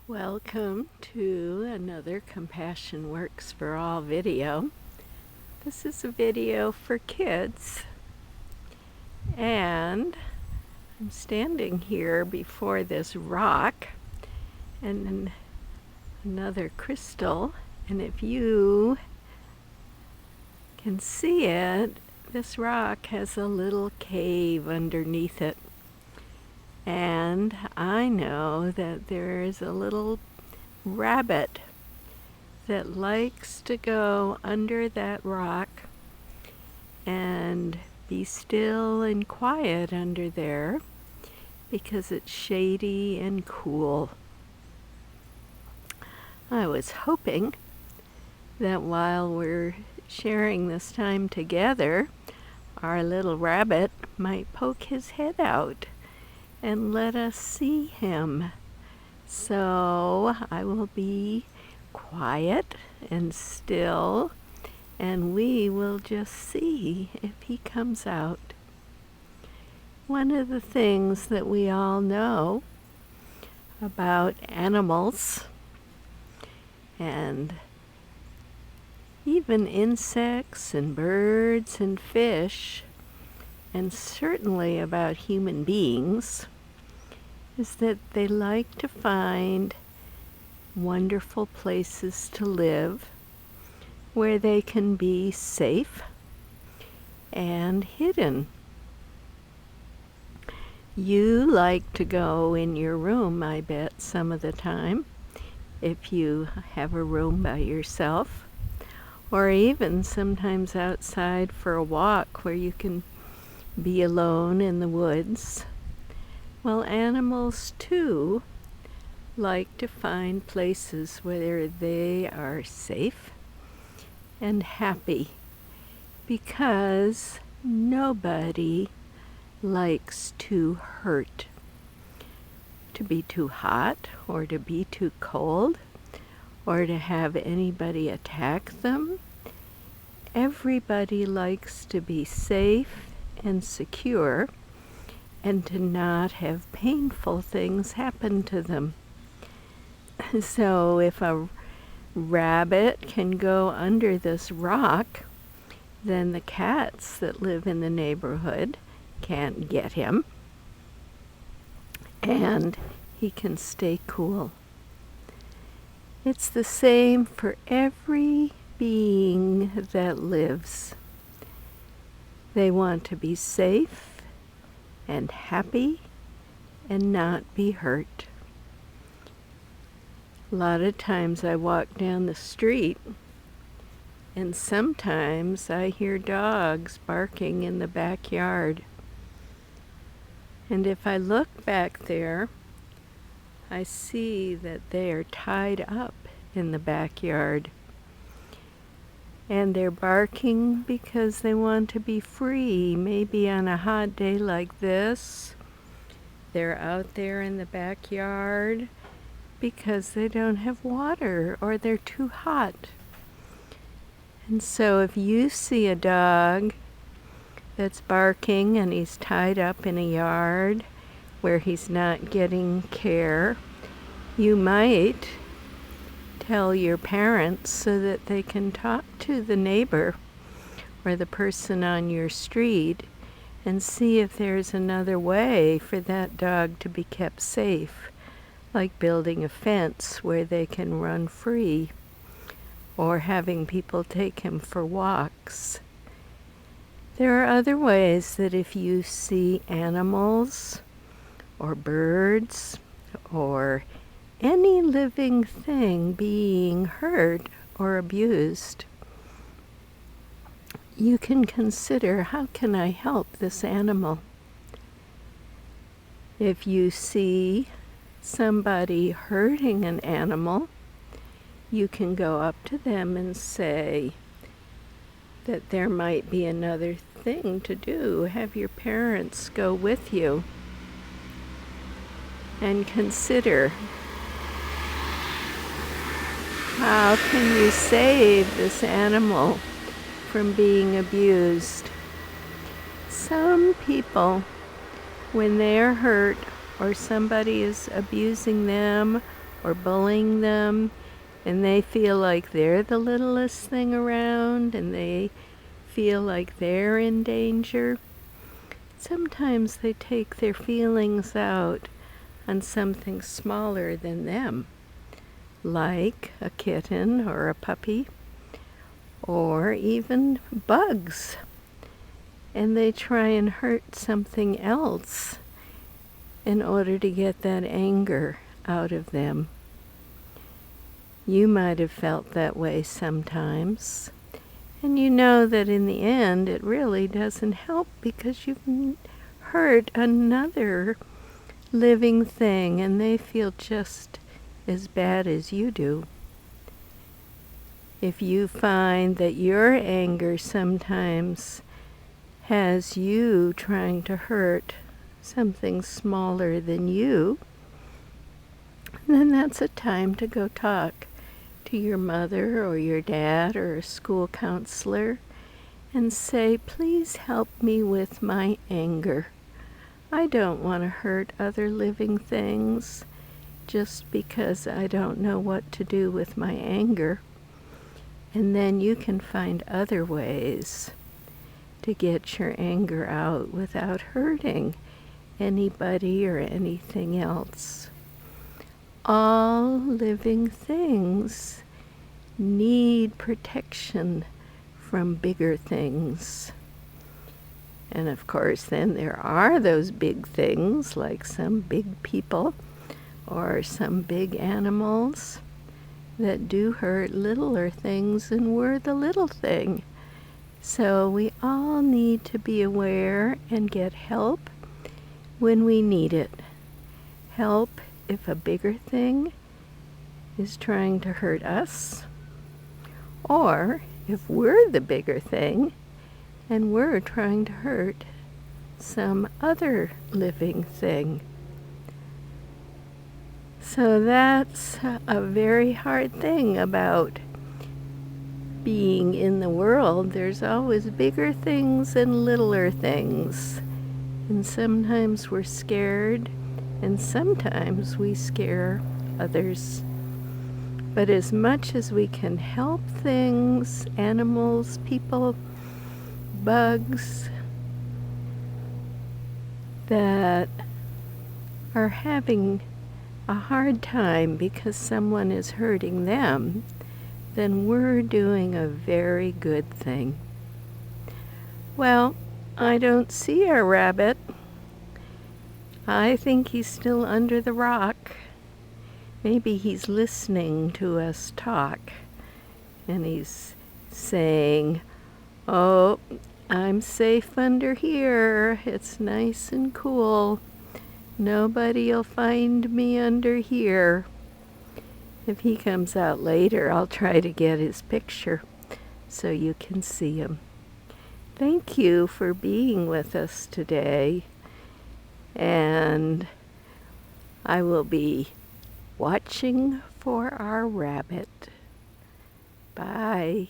Welcome to another Compassion Works for All video. This is a video for kids, and I'm standing here before this rock and another crystal, and if you can see it, this rock has a little cave underneath it. And I know that there is a little rabbit that likes to go under that rock and be still and quiet under there because it's shady and cool. I was hoping that while we're sharing this time together, our little rabbit might poke his head out and let us see him. So I will be quiet and still, and we will just see if he comes out. One of the things that we all know about animals and even insects and birds and fish, and certainly about human beings, is that they like to find wonderful places to live where they can be safe and hidden. You like to go in your room, I bet, some of the time, if you have a room by yourself, or even sometimes outside for a walk where you can be alone in the woods. Well, animals too like to find places where they are safe and happy, because nobody likes to hurt, to be too hot or to be too cold or to have anybody attack them. Everybody likes to be safe and secure, and to not have painful things happen to them. So if a rabbit can go under this rock, then the cats that live in the neighborhood can't get him, and he can stay cool. It's the same for every being that lives. They want to be safe and happy and not be hurt. A lot of times I walk down the street, and sometimes I hear dogs barking in the backyard. And if I look back there, I see that they are tied up in the backyard. And they're barking because they want to be free. Maybe on a hot day like this, they're out there in the backyard because they don't have water or they're too hot. And so if you see a dog that's barking and he's tied up in a yard where he's not getting care, you might tell your parents so that they can talk to the neighbor or the person on your street and see if there's another way for that dog to be kept safe, like building a fence where they can run free, or having people take him for walks. There are other ways that if you see animals or birds or any living thing being hurt or abused, you can consider, how can I help this animal? If you see somebody hurting an animal, you can go up to them and say that there might be another thing to do. Have your parents go with you and consider, how can you save this animal from being abused? Some people, when they are hurt or somebody is abusing them or bullying them, and they feel like they're the littlest thing around and they feel like they're in danger. Sometimes they take their feelings out on something smaller than them, like a kitten or a puppy, or even bugs. And they try and hurt something else in order to get that anger out of them. You might have felt that way sometimes. And you know that in the end it really doesn't help because you've hurt another living thing and they feel just as bad as you do. If you find that your anger sometimes has you trying to hurt something smaller than you, then that's a time to go talk to your mother or your dad or a school counselor and say, please help me with my anger. I don't want to hurt other living things just because I don't know what to do with my anger. And then you can find other ways to get your anger out without hurting anybody or anything else. All living things need protection from bigger things. And of course, then there are those big things like some big people or some big animals that do hurt littler things, and we're the little thing. So we all need to be aware and get help when we need it. Help if a bigger thing is trying to hurt us, or if we're the bigger thing and we're trying to hurt some other living thing. So that's a very hard thing about being in the world. There's always bigger things and littler things. And sometimes we're scared, and sometimes we scare others. But as much as we can help things, animals, people, bugs that are having a hard time because someone is hurting them, then we're doing a very good thing. Well, I don't see our rabbit. I think he's still under the rock. Maybe he's listening to us talk, and he's saying, "Oh, I'm safe under here. It's nice and cool. Nobody'll find me under here." If he comes out later, I'll try to get his picture so you can see him. Thank you for being with us today, and I will be watching for our rabbit. Bye.